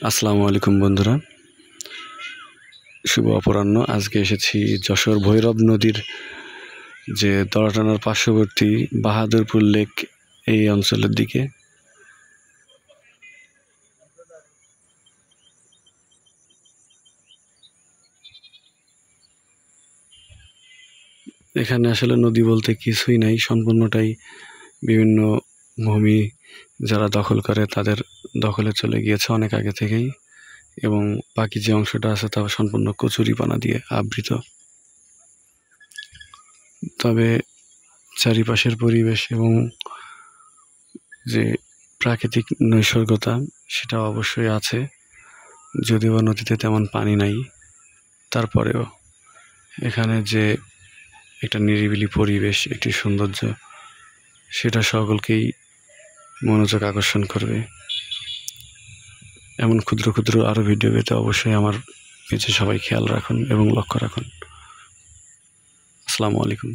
আসসালামু আলাইকুম বন্ধুরা, শুভ অপরাহ্ন। আজকে এসেছি যশোর ভৈরব নদীর যে দড়াটানার পার্শ্ববর্তী বাহাদুরপুর লেক এই অঞ্চলের দিকে। এখানে আসলে নদী বলতে কিছুই নাই, সম্পূর্ণটাই বিভিন্ন ভূমি যারা দখল করে তাদের দখলে চলে গিয়েছে অনেক আগে থেকেই, এবং বাকি যে অংশটা আছে তা সম্পূর্ণ কচুরিপানা দিয়ে আবৃত। তবে চারিপাশের পরিবেশ এবং যে প্রাকৃতিক নৈসর্গতা সেটা অবশ্যই আছে, যদিও নদীতে তেমন পানি নাই। তারপরেও এখানে যে একটা নিরিবিলি পরিবেশ, একটি সৌন্দর্য, সেটা সকলকেই মনোযোগ আকর্ষণ করবে। এমন ক্ষুদ্র ক্ষুদ্র আরও ভিডিও পেতে অবশ্যই আমার পেজে সবাই খেয়াল রাখুন এবং লক্ষ্য রাখুন। আসসালামু আলাইকুম।